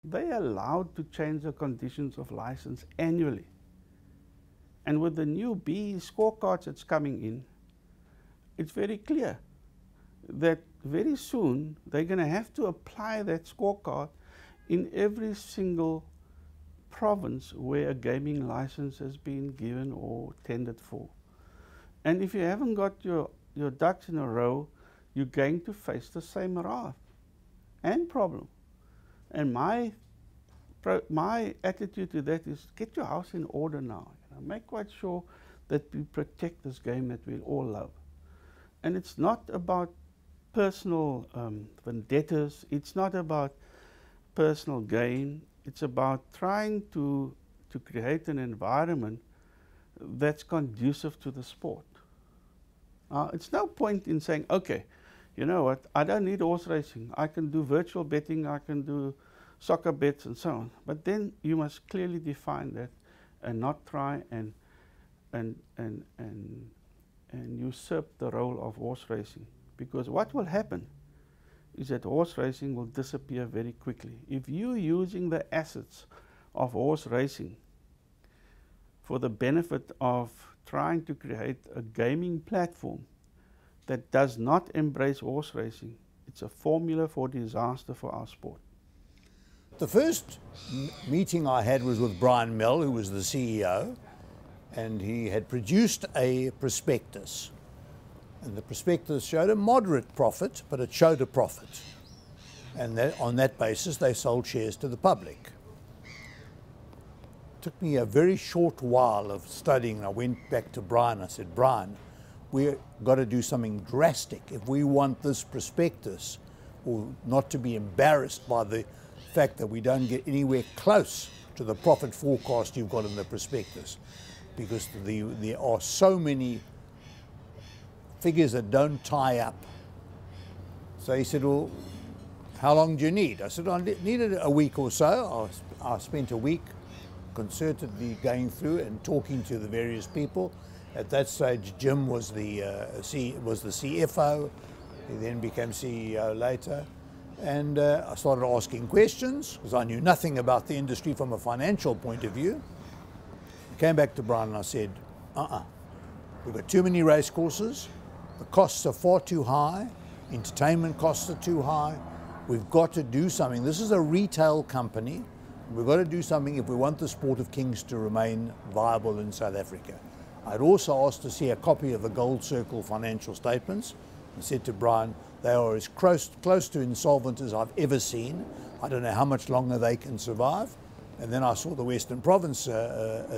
they are allowed to change the conditions of license annually. And with the new BE scorecards that's coming in, it's very clear that very soon they're going to have to apply that scorecard in every single province where a gaming license has been given or tendered for. And if you haven't got your ducks in a row, you're going to face the same wrath and problem. And my attitude to that is, get your house in order now. Make quite sure that we protect this game that we all love. And it's not about personal vendettas. It's not about personal gain. It's about trying to create an environment that's conducive to the sport. It's no point in saying, okay, you know what, I don't need horse racing. I can do virtual betting, I can do soccer bets and so on. But then you must clearly define that and not try and usurp the role of horse racing. Because what will happen is that horse racing will disappear very quickly. If you're using the assets of horse racing for the benefit of trying to create a gaming platform that does not embrace horse racing, it's a formula for disaster for our sport. The first meeting I had was with Brian Mell, who was the CEO, and he had produced a prospectus. And the prospectus showed a moderate profit, but it showed a profit. And on that basis, they sold shares to the public. It took me a very short while of studying. I went back to Brian. I said, Brian, we've got to do something drastic if we want this prospectus or not to be embarrassed by the fact that we don't get anywhere close to the profit forecast you've got in the prospectus, because there are so many figures that don't tie up. So he said, well, how long do you need? I said, I needed a week or so. I spent a week concertedly going through and talking to the various people. At that stage, Jim was the CFO. He then became CEO later. And I started asking questions because I knew nothing about the industry from a financial point of view. I came back to Brian and I said, we've got too many race courses. The costs are far too high. Entertainment costs are too high. We've got to do something. This is a retail company. We've got to do something if we want the sport of kings to remain viable in South Africa. I'd also asked to see a copy of the Gold Circle financial statements and said to Brian, they are as close to insolvent as I've ever seen. I don't know how much longer they can survive. And then I saw the Western Province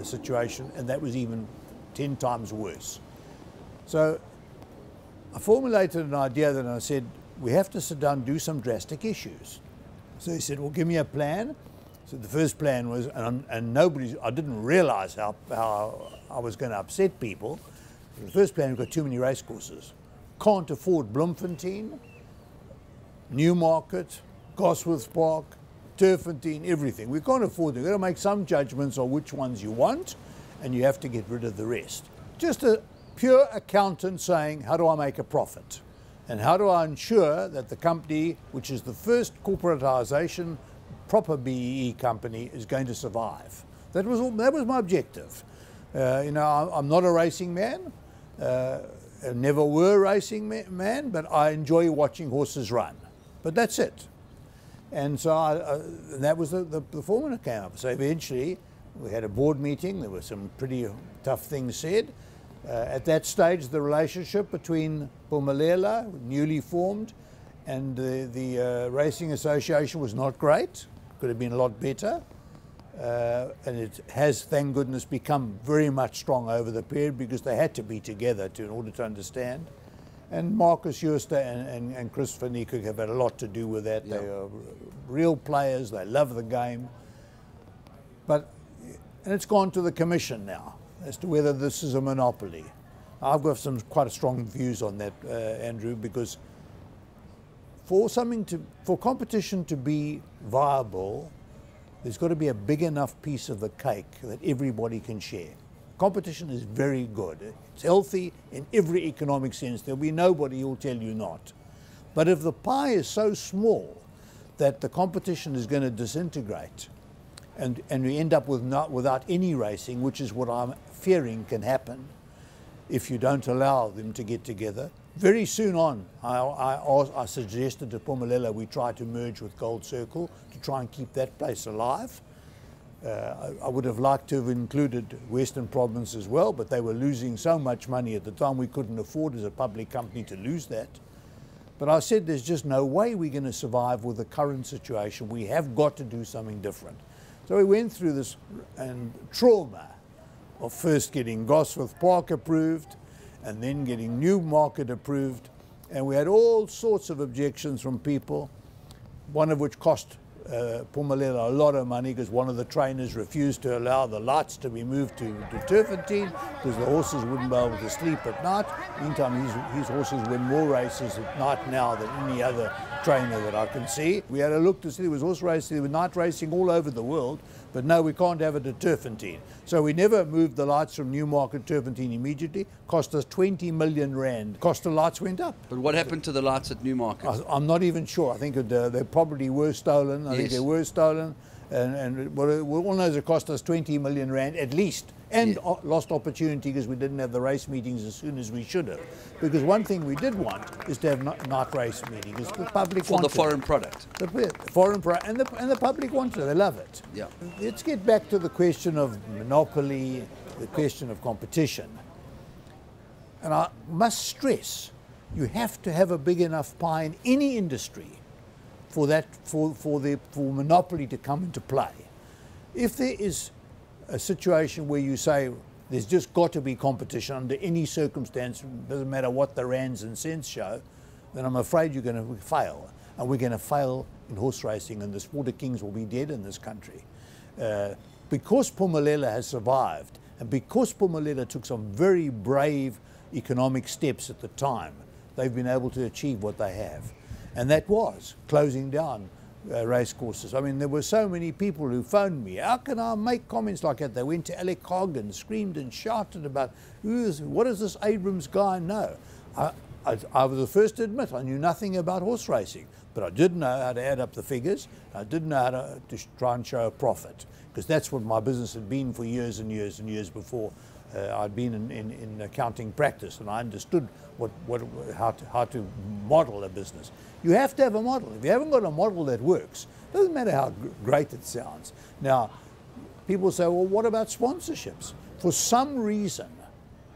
situation, and that was even 10 times worse. So I formulated an idea that I said, we have to sit down and do some drastic issues. So he said, well, give me a plan. So the first plan was, and I didn't realize how I was going to upset people. The first plan, we've got too many race courses. Can't afford Bloemfontein, Newmarket, Gosforth Park, Turffontein, everything. We can't afford them. We've got to make some judgments on which ones you want, and you have to get rid of the rest. Just a pure accountant saying, how do I make a profit? And how do I ensure that the company, which is the first corporatization, proper BEE company, is going to survive? That was my objective. You know, I'm not a racing man. I never were a racing man, but I enjoy watching horses run. But that's it. And so that was the formula that came up. So eventually we had a board meeting. There were some pretty tough things said. At that stage, the relationship between Phumelela, newly formed, and the Racing Association was not great. Could have been a lot better. And it has, thank goodness, become very much strong over the period because they had to be together in order to understand. And Marcus Jooste and Chris van Niekerk have had a lot to do with that. Yeah. They are real players, they love the game. And it's gone to the commission now as to whether this is a monopoly. I've got quite strong views on that, Andrew, because for competition to be viable, there's got to be a big enough piece of the cake that everybody can share. Competition is very good. It's healthy in every economic sense. There'll be nobody who'll tell you not. But if the pie is so small that the competition is going to disintegrate, and we end up with without any racing, which is what I'm fearing can happen if you don't allow them to get together. Very soon on, I suggested to Phumelela we try to merge with Gold Circle to try and keep that place alive. I would have liked to have included Western Province as well, but they were losing so much money at the time we couldn't afford as a public company to lose that. But I said there's just no way we're going to survive with the current situation. We have got to do something different. So we went through this trauma of first getting Gosforth Park approved and then getting Newmarket approved. And we had all sorts of objections from people, one of which cost Phumelela a lot of money because one of the trainers refused to allow the lights to be moved to Turfentine because the horses wouldn't be able to sleep at night. Meantime, his horses win more races at night now than any other trainer that I can see. We had a look to see there was horse racing, there was night racing all over the world, but no, we can't have it at Turfentine. So we never moved the lights from Newmarket to Turfentine immediately. Cost us 20 million rand. Cost of lights went up. But what happened to the lights at Newmarket? I'm not even sure. I think they probably were stolen. I think they were stolen. And what all knows it cost us 20 million rand at least. And lost opportunity because we didn't have the race meetings as soon as we should have. Because one thing we did want is to have night race meetings. The public for the foreign product. The foreign product, and the public wanted it. They love it. Yeah. Let's get back to the question of monopoly, the question of competition. And I must stress, you have to have a big enough pie in any industry for monopoly to come into play. If there is a situation where you say there's just got to be competition under any circumstance, doesn't matter what the rands and cents show, then I'm afraid you're going to fail. And we're going to fail in horse racing, and the Sport of Kings will be dead in this country. Because Phumelela has survived, and because Phumelela took some very brave economic steps at the time, they've been able to achieve what they have. And that was closing down race courses. I mean, there were so many people who phoned me. How can I make comments like that? They went to Alec Hogg and screamed and shouted about, what does this Abrams guy know? I was the first to admit I knew nothing about horse racing, but I did know how to add up the figures. I did know how to try and show a profit, because that's what my business had been for years and years and years before. I'd been in accounting practice, and I understood how to model a business. You have to have a model. If you haven't got a model that works, it doesn't matter how great it sounds. Now, people say, well, what about sponsorships? For some reason,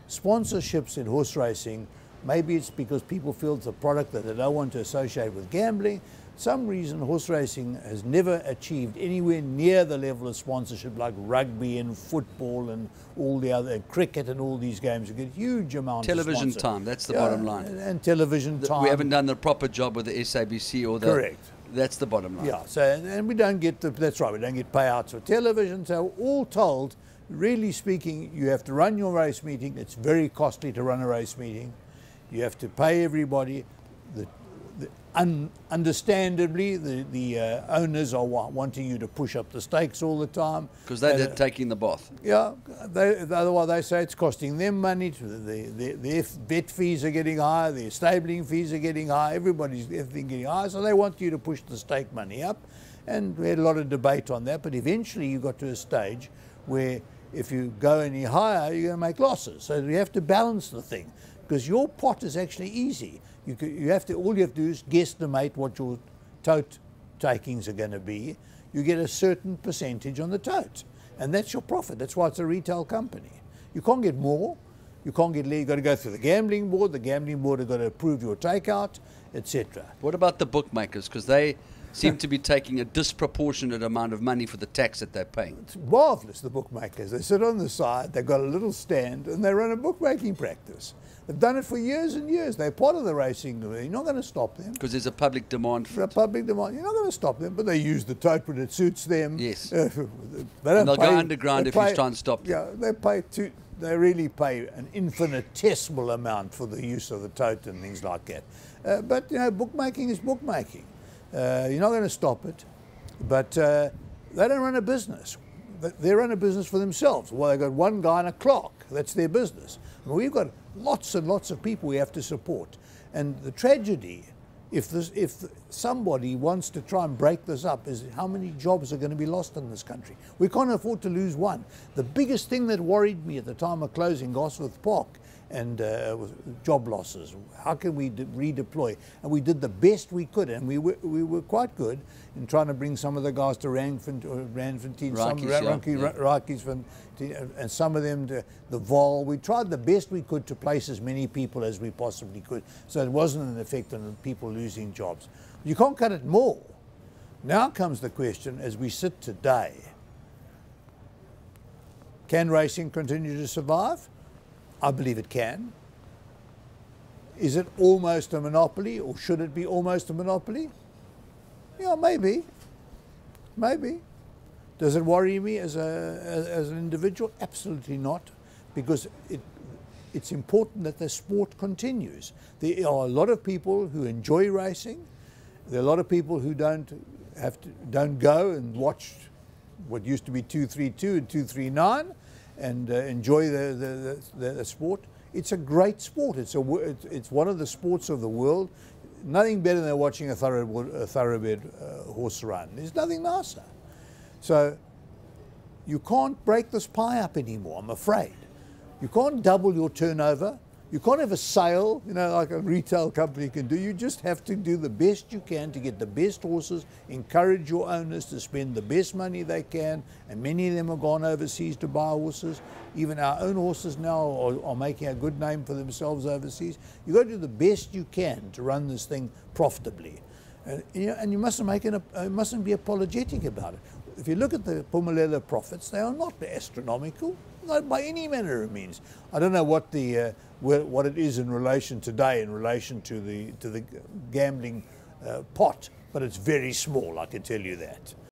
sponsorships in horse racing, maybe it's because people feel it's a product that they don't want to associate with gambling. Some reason horse racing has never achieved anywhere near the level of sponsorship like rugby and football and all the other, cricket and all these games. You get huge amounts of television time, that's the bottom line. And television time. We haven't done the proper job with the SABC or the... Correct. That's the bottom line. Yeah, so, and we don't get that's right, we don't get payouts for television. So all told, really speaking, you have to run your race meeting. It's very costly to run a race meeting. You have to pay everybody. Understandably, the owners are wanting you to push up the stakes all the time. Because they're taking the bath. Yeah, otherwise they say it's costing them money. The vet fees are getting higher, the stabling fees are getting higher, everything getting higher, so they want you to push the stake money up. And we had a lot of debate on that, but eventually you got to a stage where if you go any higher, you're going to make losses. So you have to balance the thing, because your pot is actually easy. All you have to do is guesstimate what your tote takings are going to be. You get a certain percentage on the tote, and that's your profit. That's why it's a retail company. You can't get more. You can't get less. You've got to go through the gambling board. The gambling board have got to approve your takeout, etc. What about the bookmakers? Because they seem to be taking a disproportionate amount of money for the tax that they're paying. It's marvellous, the bookmakers. They sit on the side, they've got a little stand, and they run a bookmaking practice. They've done it for years and years. They're part of the racing. You're not going to stop them. Because there's a public demand for it. A public demand. You're not going to stop them, but they use the tote when it suits them. Yes. They'll go underground if you try and stop them. Yeah, they really pay an infinitesimal amount for the use of the tote and things like that. But, you know, bookmaking is bookmaking. You're not going to stop it, but they don't run a business. They run a business for themselves. Well, they've got one guy and a clerk. That's their business. Well, we've got lots and lots of people we have to support. And the tragedy if somebody wants to try and break this up, is how many jobs are going to be lost in this country. We can't afford to lose one. The biggest thing that worried me at the time of closing Gosforth Park and job losses. How can we redeploy? And we did the best we could, and we were quite good in trying to bring some of the guys to Randfontein, and some of them to the Vol. We tried the best we could to place as many people as we possibly could, so it wasn't an effect on people losing jobs. You can't cut it more. Now comes the question, as we sit today, can racing continue to survive? I believe it can. Is it almost a monopoly, or should it be almost a monopoly? Yeah, maybe. Maybe. Does it worry me as an individual? Absolutely not, because it's important that the sport continues. There are a lot of people who enjoy racing. There are a lot of people who don't go and watch what used to be 232 and 239 and enjoy the sport. It's a great sport. It's one of the sports of the world. Nothing better than watching a thoroughbred horse run. There's nothing nicer. So you can't break this pie up anymore, I'm afraid. You can't double your turnover. You can't have a sale, you know, like a retail company can do. You just have to do the best you can to get the best horses, encourage your owners to spend the best money they can, and many of them have gone overseas to buy horses. Even our own horses now are making a good name for themselves overseas. You've got to do the best you can to run this thing profitably. And you mustn't be apologetic about it. If you look at the Phumelela profits, they are not astronomical, not by any manner of means. I don't know what it is in relation today, in relation to the gambling pot, but it's very small, I can tell you that.